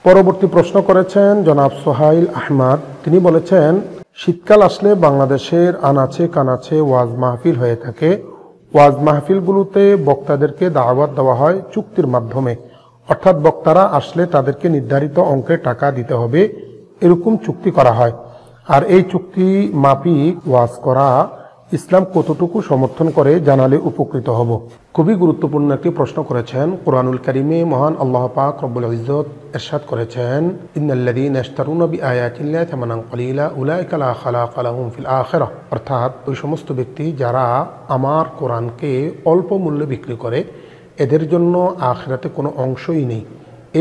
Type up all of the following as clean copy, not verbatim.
পরবর্তী প্রশ্ন করেছেন জনাব সোহাইল আহমদ। তিনি বলেছেন, শীতকাল আসলে বাংলাদেশের আনাচে কানাচে ওয়াজ মাহফিল হয়ে থাকে। ওয়াজ মাহফিলগুলোতে বক্তাদেরকে দাওয়াত দেওয়া হয় চুক্তির মাধ্যমে, অর্থাৎ বক্তারা আসলে তাদেরকে নির্ধারিত অঙ্কের টাকা দিতে হবে, এরকম চুক্তি করা হয়। আর এই চুক্তি মাফিক ওয়াজ করা ইসলাম কতটুকু সমর্থন করে জানালে উপকৃত হব। খুবই গুরুত্বপূর্ণ একটি প্রশ্ন করেছেন। কুরআনুল কারীমে মহান আল্লাহ পাক রব্বুল ইজ্জত ইরশাদ করেছেন, ইন্নাল্লাযীনা ইশতারুনা বিআয়াতিল্লাহি থামানান কলিলা উলাইকা লা খালাকা লাহুম ফিল আখিরাহ। অর্থাৎ ওই সমস্ত ব্যক্তি যারা আমার কোরআনকে অল্প মূল্যে বিক্রি করে, এদের জন্য আখিরাতে কোনো অংশই নেই।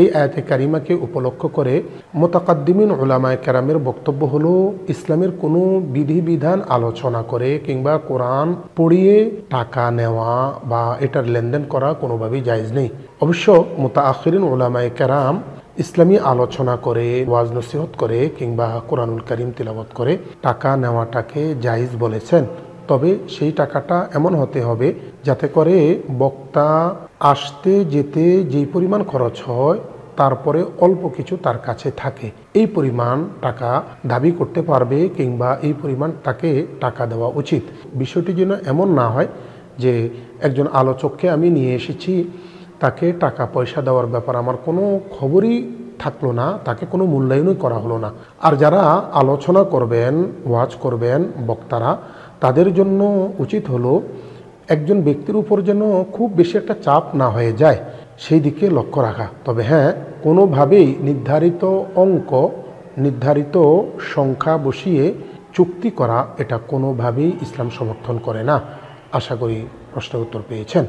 এই আয়াতে কারিমাকে উপলক্ষ করে মুতাকাদ্দিমিন উলামায়ে কেরামের বক্তব্য হলো, ইসলামের কোনো বিধিবিধান আলোচনা করে কিংবা কোরআন পড়িয়ে টাকা নেওয়া বা এটার লেনদেন করা কোনোভাবেই জায়েজ নেই। অবশ্য মুতাআখিরিন উলামায়ে কেরাম ইসলামী আলোচনা করে, ওয়াজ নসিহত করে কিংবা কোরআনুল কারীম তিলাওয়াত করে টাকা নেওয়াটাকে জায়েজ বলেছেন। তবে সেই টাকাটা এমন হতে হবে যাতে করে বক্তা আসতে যেতে যেই পরিমাণ খরচ হয় তারপরে অল্প কিছু তার কাছে থাকে, এই পরিমাণ টাকা দাবি করতে পারবে কিংবা এই পরিমাণ তাকে টাকা দেওয়া উচিত। বিষয়টি যেন এমন না হয় যে একজন আলোচককে আমি নিয়ে এসেছি, তাকে টাকা পয়সা দেওয়ার ব্যাপার আমার কোনো খবরই থাকলো না, তাকে কোনো মূল্যায়নই করা হলো না। আর যারা আলোচনা করবেন, ওয়াজ করবেন বক্তারা, তাদের জন্য উচিত হলো একজন ব্যক্তির উপর যেন খুব বেশি একটা চাপ না হয়ে যায়, সেই দিকে লক্ষ্য রাখা। তবে হ্যাঁ, কোনোভাবেই নির্ধারিত অঙ্ক, নির্ধারিত সংখ্যা বসিয়ে চুক্তি করা, এটা কোনোভাবেই ইসলাম সমর্থন করে না। আশা করি প্রশ্নের উত্তর পেয়েছেন।